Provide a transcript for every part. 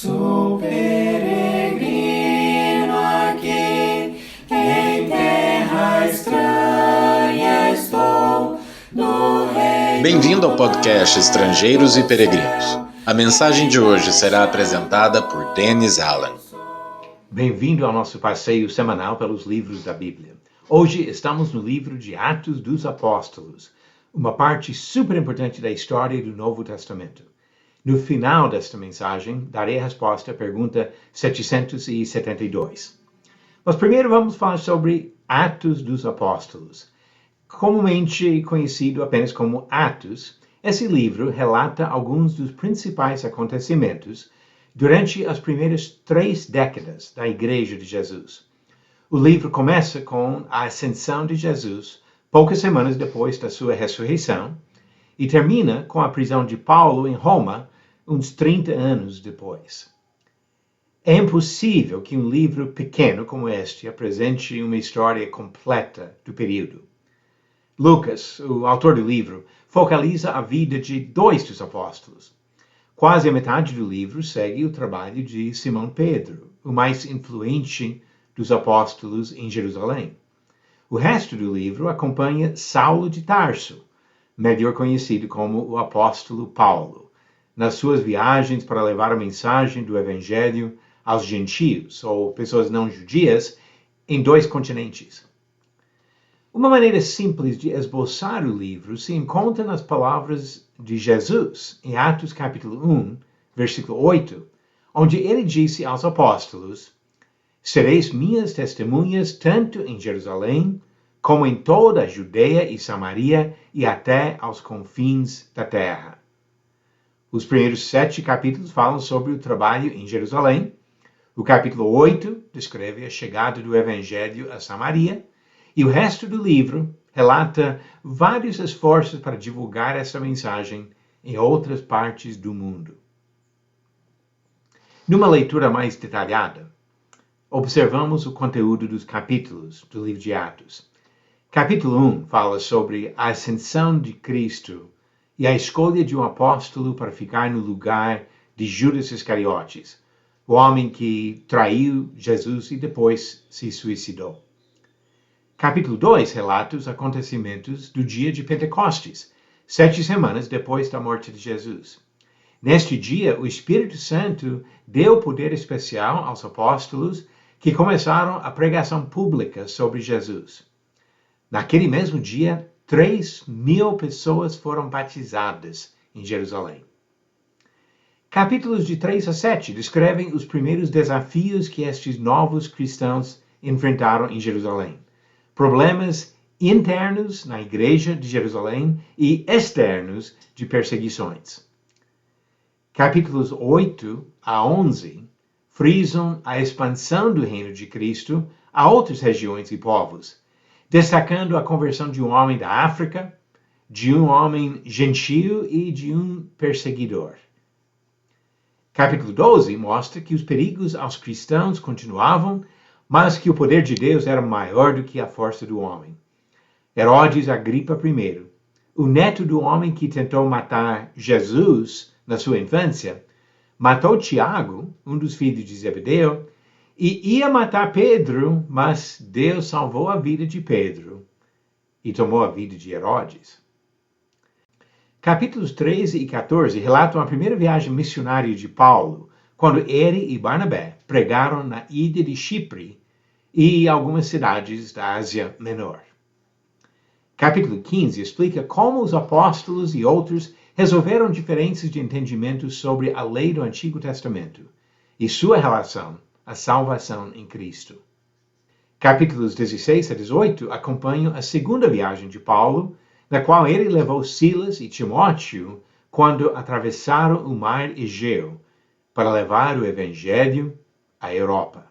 Sou peregrino aqui, em terra estranha estou, no reino. Bem-vindo ao podcast Estrangeiros e Peregrinos. A mensagem de hoje será apresentada por Dennis Allen. Bem-vindo ao nosso passeio semanal pelos livros da Bíblia. Hoje estamos no livro de Atos dos Apóstolos, uma parte super importante da história do Novo Testamento. No final desta mensagem, darei a resposta à pergunta 772. Mas primeiro vamos falar sobre Atos dos Apóstolos. Comumente conhecido apenas como Atos, esse livro relata alguns dos principais acontecimentos durante as primeiras 3 décadas da Igreja de Jesus. O livro começa com a ascensão de Jesus, poucas semanas depois da sua ressurreição, e termina com a prisão de Paulo em Roma, uns 30 anos depois. É impossível que um livro pequeno como este apresente uma história completa do período. Lucas, o autor do livro, focaliza a vida de 2 dos apóstolos. Quase a metade do livro segue o trabalho de Simão Pedro, o mais influente dos apóstolos em Jerusalém. O resto do livro acompanha Saulo de Tarso, melhor conhecido como o apóstolo Paulo, nas suas viagens para levar a mensagem do Evangelho aos gentios, ou pessoas não judias, em 2 continentes. Uma maneira simples de esboçar o livro se encontra nas palavras de Jesus, em Atos capítulo 1, versículo 8, onde ele disse aos apóstolos: "Sereis minhas testemunhas tanto em Jerusalém, como em toda a Judeia e Samaria e até aos confins da terra." Os primeiros 7 capítulos falam sobre o trabalho em Jerusalém. O capítulo 8 descreve a chegada do Evangelho a Samaria. E o resto do livro relata vários esforços para divulgar essa mensagem em outras partes do mundo. Numa leitura mais detalhada, observamos o conteúdo dos capítulos do livro de Atos. Capítulo 1 fala sobre a ascensão de Cristo e a escolha de um apóstolo para ficar no lugar de Judas Iscariotes, o homem que traiu Jesus e depois se suicidou. Capítulo 2 relata os acontecimentos do dia de Pentecostes, 7 semanas depois da morte de Jesus. Neste dia, o Espírito Santo deu poder especial aos apóstolos que começaram a pregação pública sobre Jesus. Naquele mesmo dia, 3.000 pessoas foram batizadas em Jerusalém. Capítulos de 3 a 7 descrevem os primeiros desafios que estes novos cristãos enfrentaram em Jerusalém. Problemas internos na igreja de Jerusalém e externos de perseguições. Capítulos 8 a 11 frisam a expansão do reino de Cristo a outras regiões e povos, destacando a conversão de um homem da África, de um homem gentio e de um perseguidor. Capítulo 12 mostra que os perigos aos cristãos continuavam, mas que o poder de Deus era maior do que a força do homem. Herodes Agripa I, o neto do homem que tentou matar Jesus na sua infância, matou Tiago, um dos filhos de Zebedeu, e ia matar Pedro, mas Deus salvou a vida de Pedro e tomou a vida de Herodes. Capítulos 13 e 14 relatam a primeira viagem missionária de Paulo, quando ele e Barnabé pregaram na ilha de Chipre e algumas cidades da Ásia Menor. Capítulo 15 explica como os apóstolos e outros resolveram diferenças de entendimento sobre a lei do Antigo Testamento e sua relação à salvação em Cristo. Capítulos 16 a 18 acompanham a segunda viagem de Paulo, na qual ele levou Silas e Timóteo quando atravessaram o mar Egeu para levar o Evangelho à Europa.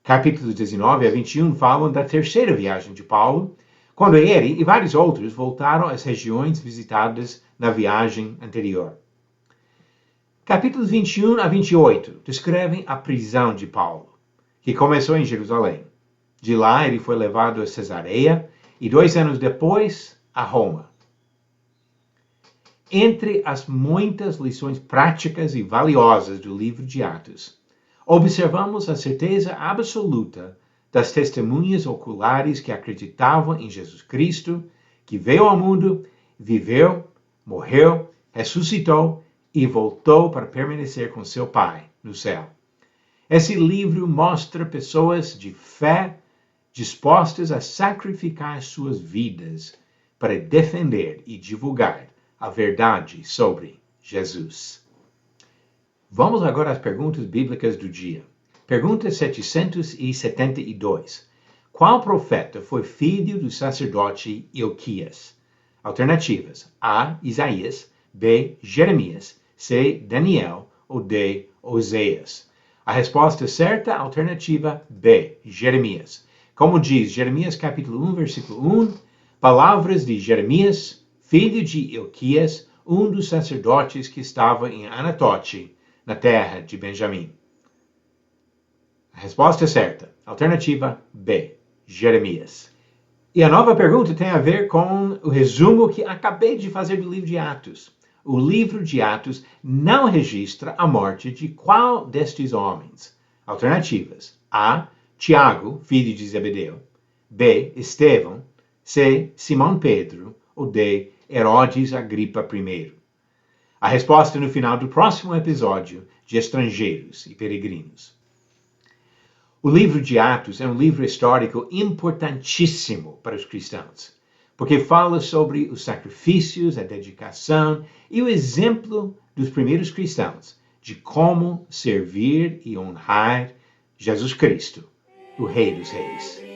Capítulos 19 a 21 falam da terceira viagem de Paulo, quando ele e vários outros voltaram às regiões visitadas na viagem anterior. Capítulos 21 a 28 descrevem a prisão de Paulo, que começou em Jerusalém. De lá ele foi levado a Cesareia e 2 anos depois a Roma. Entre as muitas lições práticas e valiosas do livro de Atos, observamos a certeza absoluta das testemunhas oculares que acreditavam em Jesus Cristo, que veio ao mundo, viveu, morreu, ressuscitou e voltou para permanecer com seu Pai no céu. Esse livro mostra pessoas de fé dispostas a sacrificar suas vidas para defender e divulgar a verdade sobre Jesus. Vamos agora às perguntas bíblicas do dia. Pergunta 772. Qual profeta foi filho do sacerdote Ilquias? Alternativas: A. Isaías, B. Jeremias, C. Daniel ou D. Oséias. A resposta certa, alternativa B. Jeremias. Como diz Jeremias capítulo 1, versículo 1, palavras de Jeremias, filho de Ilquias, um dos sacerdotes que estava em Anatote, na terra de Benjamim. A resposta certa, alternativa B, Jeremias. E a nova pergunta tem a ver com o resumo que acabei de fazer do livro de Atos. O livro de Atos não registra a morte de qual destes homens? Alternativas: A. Tiago, filho de Zebedeu, B. Estevão, C. Simão Pedro ou D. Herodes Agripa I. A resposta no final do próximo episódio de Estrangeiros e Peregrinos. O livro de Atos é um livro histórico importantíssimo para os cristãos, porque fala sobre os sacrifícios, a dedicação e o exemplo dos primeiros cristãos de como servir e honrar Jesus Cristo, o Rei dos Reis.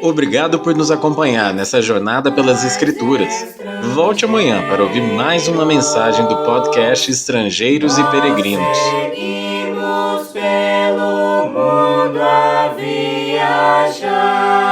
Obrigado por nos acompanhar nessa jornada pelas Escrituras. Volte amanhã para ouvir mais uma mensagem do podcast Estrangeiros e Peregrinos. Seguimos pelo mundo a viajar.